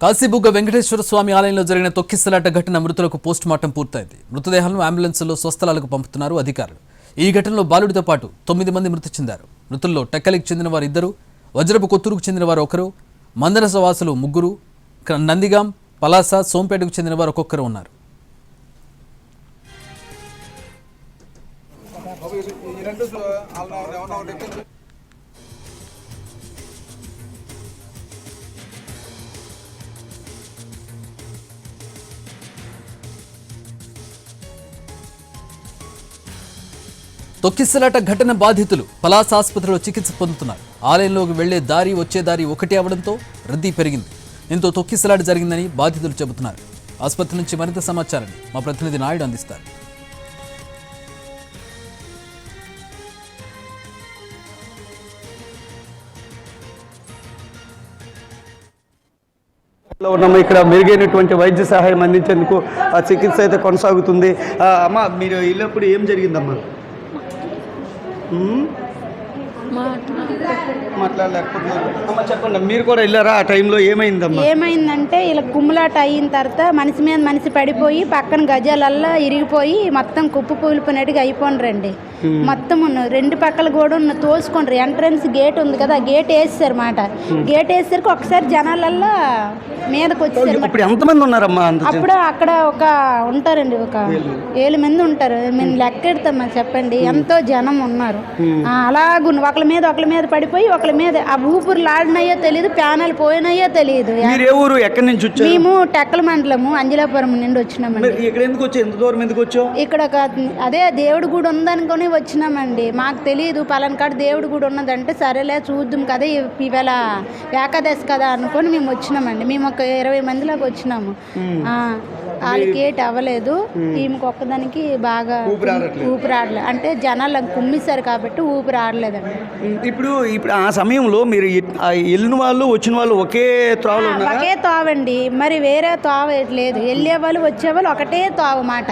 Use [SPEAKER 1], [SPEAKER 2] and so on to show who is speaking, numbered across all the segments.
[SPEAKER 1] కాశీబుగ్గ వెంకటేశ్వర స్వామి ఆలయంలో జరిగిన తొక్కిసలాట ఘటన మృతులకు పోస్టుమార్టం పూర్తయింది. మృతదేహాలను అంబులెన్సుల్లో స్వస్థలాలకు పంపుతున్నారు అధికారులు. ఈ ఘటనలో బాలుడితో పాటు 9 మంది మృతి చెందారు. మృతుల్లో టెక్కలికి చెందిన వారు 2, వజ్రపు కొత్తూరుకు చెందిన వారు 1, మందరస వాసులు 3, నందిగాం, పలాస, సోంపేటకు చెందిన వారు 1 ఉన్నారు. తొక్కిసలాట ఘటన బాధితులు పలాస ఆసుపత్రిలో చికిత్స పొందుతున్నారు. ఆలయంలోకి వెళ్లే దారి వచ్చే దారి ఒకటే అవడంతో రద్దీ పెరిగింది. దీంతో తొక్కిసలాట జరిగిందని బాధితులు చెబుతున్నారు. ఆసుపత్రి నుంచి మరింత సమాచారాన్ని మా ప్రతినిధి నాయుడు అందిస్తారు.
[SPEAKER 2] ఇక్కడ మెరుగైనటువంటి వైద్య సహాయం అందించేందుకు ఆ చికిత్స అయితే కొనసాగుతుంది. అమ్మ, మీరు వెళ్ళినప్పుడు ఏం జరిగిందమ్మా? మాట్లాడలేకపోతున్నారు. అమ్మ చెప్పండి, మీరు కూడా వెళ్ళారా? ఆ టైంలో ఏమైందమ్మా?
[SPEAKER 3] ఏమైందంటే ఇలా కుమ్ములాట అయిన తర్వాత మనిషి మీద మనిషి పడిపోయి పక్కన గజాలల్లా ఇరిగిపోయి మొత్తం కుప్పు కూలిపోయినట్టుగా అయిపోండ్రండి. మొత్తం 2 పక్కల కూడా తోసుకుండ్రు. ఎంట్రన్స్ గేట్ ఉంది కదా, గేట్ వేసేసారు మాట. గేట్ వేసేసరికి ఒకసారి జనాలల్లా మీదకి వచ్చేసారు.
[SPEAKER 2] ఇప్పుడు ఎంతమంది ఉన్నారమ్మా?
[SPEAKER 3] అప్పుడు అక్కడ ఒక ఉంటారండి, ఒక 7 మంది ఉంటారు. మేము లెక్కెడతామా చెప్పండి, ఎంతో జనం ఉన్నారు. అలాగ ఒకళ్ళ మీద పడిపోయి ఒకళ్ళ మీద ఆ ఊపిరి లాడినాయో తెలియదు, ప్యానల్ పోయినాయో తెలియదు.
[SPEAKER 2] ఎక్కడి నుంచి వచ్చారు?
[SPEAKER 3] మేము టెక్కల మండలము అంజలాపురం నుండి వచ్చినామండి. ఇక్కడ అదే దేవుడి గుడి ఉందనుకొని వచ్చినామండి. మాకు తెలియదు పలానా కాడ దేవుడి గుడి ఉన్నదంటే సరేలే చూద్దాం కదా, ఇవాళ ఏకాదశి కదా అనుకొని మేము వచ్చినామండి. మేము ఒక 20 మందిలాగా వచ్చినాము. వాళ్ళకి ఏటి అవ్వలేదు, ఈమెకు ఒక్కదానికి బాగా ఊపిరాడలేదు. అంటే జనాలు కుమ్మిస్తారు కాబట్టి ఊపిరాడలేదండి.
[SPEAKER 2] ఇప్పుడు ఆ సమయంలో మీరు వెళ్ళిన వాళ్ళు వచ్చిన వాళ్ళు ఒకే
[SPEAKER 3] తోవండి, మరి వేరే తోవ లేదు. వెళ్ళే వాళ్ళు వచ్చేవాళ్ళు ఒకటే తోవ మాట.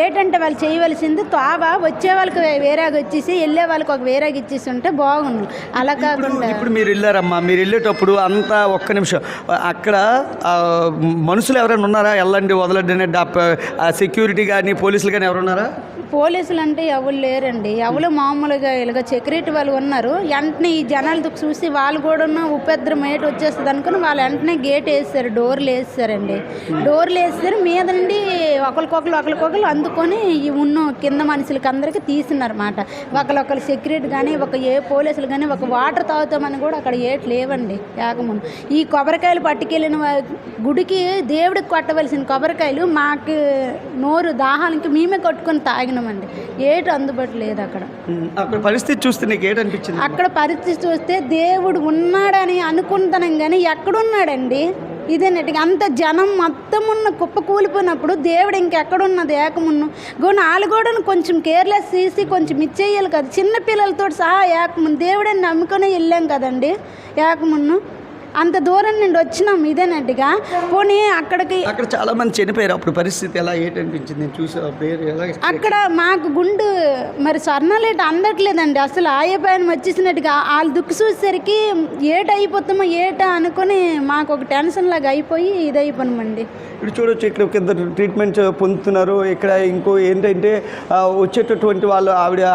[SPEAKER 3] ఏటంటే వాళ్ళు చేయవలసింది తోవ వచ్చే వాళ్ళకి వేరేగా వచ్చేసి వెళ్ళే వాళ్ళకి ఒక వేరేగా ఇచ్చేసి ఉంటే బాగుండు. అలా కాకుండా
[SPEAKER 2] ఇప్పుడు మీరు వెళ్ళారమ్మా, మీరు వెళ్ళేటప్పుడు అంతా ఒక్క నిమిషం అక్కడ మనుషులు ఎవరైనా ఉన్నారా? వెళ్ళండి వదలండి అనే సెక్యూరిటీ కానీ పోలీసులు కానీ ఎవరున్నారా?
[SPEAKER 3] పోలీసులు అంటే ఎవరు లేరండి. ఎవరు మామూలుగా ఇలాగ సెక్యూరిటీ వాళ్ళు ఉన్నారు. వెంటనే ఈ జనాలు చూసి వాళ్ళు కూడా ఉపద్రం ఏటు వచ్చేస్తుంది అనుకుని వాళ్ళు వెంటనే గేట్ వేస్తారు, డోర్లు వేస్తారండి. డోర్లు వేస్తారు, మీద నుండి ఒకరికొకరు అందుకొని ఈ కింద మనుషులకి అందరికీ తీసినారన్నమాట. ఒకరు సెక్యూరిటీ కానీ ఏ పోలీసులు కానీ ఒక వాటర్ తాగుతామని కూడా అక్కడ ఏటు లేవండి. ఏకముందు ఈ కొబ్బరికాయలు పట్టుకెళ్ళిన గుడికి దేవుడికి కొట్టవలసిన కొబ్బరికాయలు మాకు నోరు దాహానికి మేమే కొట్టుకొని తాగినామండి. ఏటు అందుబాటు లేదు అక్కడ
[SPEAKER 2] పరిస్థితి చూస్తే నీకు ఏటనిపించింది?
[SPEAKER 3] అక్కడ పరిస్థితి చూస్తే దేవుడు ఉన్నాడని అనుకుంటాం కానీ ఎక్కడున్నాడండి? ఇదేనట్టుగా అంత జనం మొత్తం ఉన్న కుప్ప కూలిపోయినప్పుడు దేవుడు ఇంకెక్కడున్నది? ఏకమున్ను వాళ్ళు కూడా కొంచెం కేర్లెస్ చేసి కొంచెం ఇచ్చేయాలి కదా. చిన్నపిల్లలతో సహా ఏకమున్ను దేవుడని నమ్ముకొని వెళ్ళాం కదండి. ఏకమున్ను అంత దూరం నుండి వచ్చినాం. ఇదేనట్టుగా పోనీ అక్కడ
[SPEAKER 2] చాలా మంది చనిపోయారు. అప్పుడు పరిస్థితి ఎలా ఏటనిపించింది? చూసా పేరు ఎలా?
[SPEAKER 3] అక్కడ మాకు గుండు మరి స్వర్ణాలేట అందట్లేదండి. అసలు ఆయపాయనం వచ్చేసినట్టుగా వాళ్ళు దుక్కు చూసేసరికి ఏటైపోతామో అనుకొని మాకు ఒక టెన్షన్ లాగా అయిపోయి ఇదైపోయామండి.
[SPEAKER 2] ఇప్పుడు చూడొచ్చు, ఇక్కడ కింద ట్రీట్మెంట్ పొందుతున్నారు. ఇక్కడ ఇంకో ఏంటంటే వచ్చేటటువంటి వాళ్ళు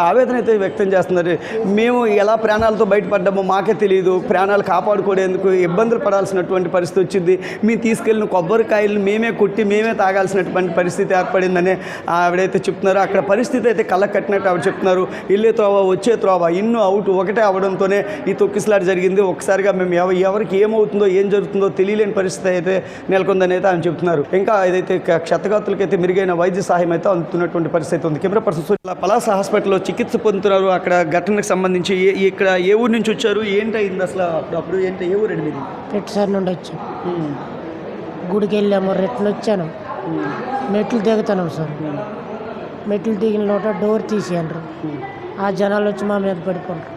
[SPEAKER 2] ఆవేదన అయితే వ్యక్తం చేస్తున్నారు. మేము ఎలా ప్రాణాలతో బయటపడ్డామో మాకే తెలియదు, ప్రాణాలు కాపాడుకోవడానికి ఇబ్బందులు పడాల్సినటువంటి పరిస్థితి వచ్చింది. మేము తీసుకెళ్ళిన కొబ్బరికాయలు మేమే కొట్టి మేమే తాగాల్సినటువంటి పరిస్థితి ఏర్పడిందని ఆవిడైతే చెప్తున్నారు. అక్కడ పరిస్థితి అయితే కళ్ళకు కట్టినట్టు ఆవిడ చెప్తున్నారు. వెళ్ళే త్రోవ వచ్చే త్రోవ ఇన్ను అవుట్ ఒకటే అవడంతోనే ఈ తొక్కిసలాట జరిగింది. ఒకసారిగా మేము ఎవరికి ఏమవుతుందో ఏం జరుగుతుందో తెలియలేని పరిస్థితి అయితే నెలకొందని అయితే ఆయన చెప్తున్నారు. ఇంకా ఏదైతే క్షతగాతులకైతే మెరుగైన వైద్య సహాయం అయితే అందుతున్నటువంటి పరిస్థితి ఉంది. కెమెరా పర్సన్ పలాస హాస్పిటల్లో చికిత్స పొందుతున్నారు. అక్కడ ఘటనకు సంబంధించి ఇక్కడ ఏ ఊరు నుంచి వచ్చారు, ఏంటయింది అసలు? అప్పుడు ఏంటి, ఏ ఊరండి మీది?
[SPEAKER 4] రెట్సార్ నుండి వచ్చాం. గుడికి వెళ్ళాము, రెట్లు వచ్చాను. మెట్లు దిగుతాను సార్. మెట్లు దిగిన లోట డోర్ తీసేయండ్రు. ఆ జనాలు వచ్చి మా మీద పడిపోండ్రు.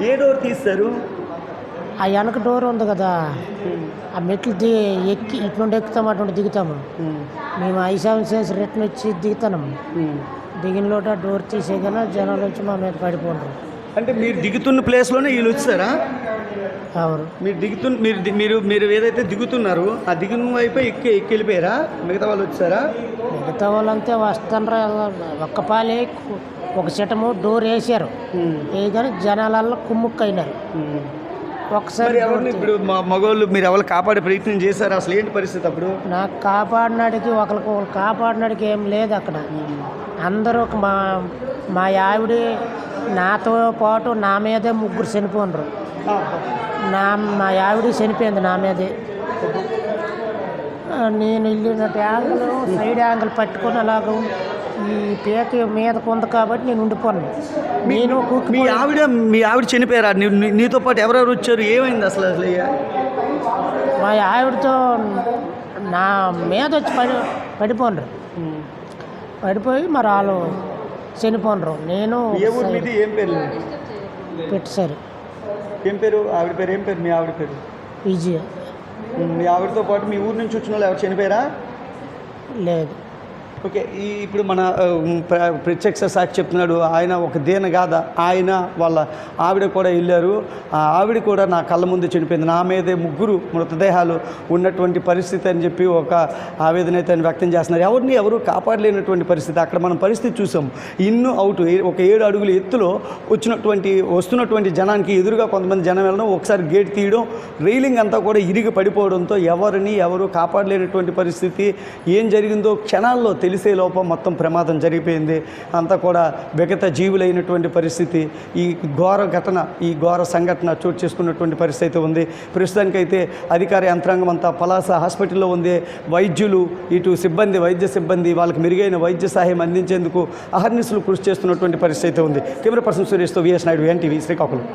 [SPEAKER 2] ఏ డోర్ తీస్తారు?
[SPEAKER 4] ఆ వెనక డోర్ ఉంది కదా, ఆ మెట్లు ఎక్కి ఇటు నుండి ఎక్కుతాము అటు నుండి దిగుతాము. మేము 5-7 చేసి రిటర్న్ వచ్చి దిగుతాము. దిగిన లోట డోర్ తీసేయగానే జనాలు వచ్చి మా మీద పడిపోండ్రు.
[SPEAKER 2] అంటే మీరు దిగుతున్న ప్లేస్లోనే వీళ్ళు వచ్చారా?
[SPEAKER 4] ఎవరు
[SPEAKER 2] మీరు ఏదైతే దిగుతున్నారో ఆ దిగున వైపు ఎక్కి వెళ్ళిపోయారా? మిగతా వాళ్ళు వచ్చారా?
[SPEAKER 4] మిగతా వాళ్ళంతా వస్తాను ఒక్క పాలే ఒక సిటము డోర్ వేసారు. వేయగానే జనాలలో కుమ్ముక్కైనారు. ఒకసారి
[SPEAKER 2] ఎవరిని ఇప్పుడు మగవాళ్ళు మీరు ఎవరు కాపాడే ప్రయత్నం చేశారు? అసలు ఏంటి పరిస్థితి అప్పుడు?
[SPEAKER 4] నాకు కాపాడినాడికి ఒకరికి కాపాడినాడికి ఏం లేదు అక్కడ. అందరూ మా ఆవిడ నాతో పాటు నా మీదే ముగ్గురు చనిపోయినరు. మా ఆవిడ చనిపోయింది నా మీదే. నేను వెళ్ళినట్టు యాంగిల్ సైడ్ యాంగిల్ పట్టుకొని అలాగ ఈ పేక మీద కొంత కాబట్టి నేను ఉండిపోను. నేను
[SPEAKER 2] మీ ఆవిడ చనిపోయారా? నీతో పాటు ఎవరెవరు వచ్చారు? ఏమైంది అసలు?
[SPEAKER 4] మా ఆవిడతో నా మీద వచ్చి పడిపోండ్రు. పడిపోయి మరి వాళ్ళు చనిపోండ్రు. నేను
[SPEAKER 2] ఏం పేరు
[SPEAKER 4] పెట్టారు.
[SPEAKER 2] ఏం పేరు? ఆవిడ పేరు ఏం పేరు? మీ ఆవిడ పేరు
[SPEAKER 4] విజయ.
[SPEAKER 2] మీ ఆవిడతో పాటు మీ ఊరు నుంచి వచ్చిన వాళ్ళు ఎవరు చనిపోయారా?
[SPEAKER 4] లేదు.
[SPEAKER 2] ఓకే. ఇప్పుడు మన ప్రత్యక్ష సాక్షి చెప్తున్నాడు, ఆయన ఒక దీనగాథ. ఆయన వాళ్ళ ఆవిడ కూడా వెళ్ళారు. ఆ ఆవిడ కూడా నా కళ్ళ ముందు చనిపోయింది. నా మీదే ముగ్గురు మృతదేహాలు ఉన్నటువంటి పరిస్థితి అని చెప్పి ఒక ఆవేదన అయితే వ్యక్తం చేస్తున్నారు. ఎవరు కాపాడలేనటువంటి పరిస్థితి. అక్కడ మనం పరిస్థితి చూసాం. ఇన్ను అవుట్ ఒక 7 అడుగుల ఎత్తులో వస్తున్నటువంటి జనానికి ఎదురుగా కొంతమంది జనం వెళ్ళడం, ఒకసారి గేట్ తీయడం, రైలింగ్ అంతా కూడా ఇరిగి పడిపోవడంతో ఎవరు కాపాడలేనటువంటి పరిస్థితి. ఏం జరిగిందో క్షణాల్లో తెలిసే లోపం మొత్తం ప్రమాదం జరిగిపోయింది. అంతా కూడా విగత జీవులైనటువంటి పరిస్థితి. ఈ ఘోర సంఘటన చోటు చేసుకున్నటువంటి పరిస్థితి అయితే ఉంది. ప్రస్తుతానికైతే అధికార యంత్రాంగం అంతా పలాస హాస్పిటల్లో ఉంది. వైద్యులు ఇటు వైద్య సిబ్బంది వాళ్ళకి మెరుగైన వైద్య సహాయం అందించేందుకు అహర్నిశలు కృషి చేస్తున్నటువంటి పరిస్థితి అయితే ఉంది. కెమెరా పర్సన్ సురేష్తో విఎస్ నాయుడు, ఎన్టీవీ, శ్రీకాకుళం.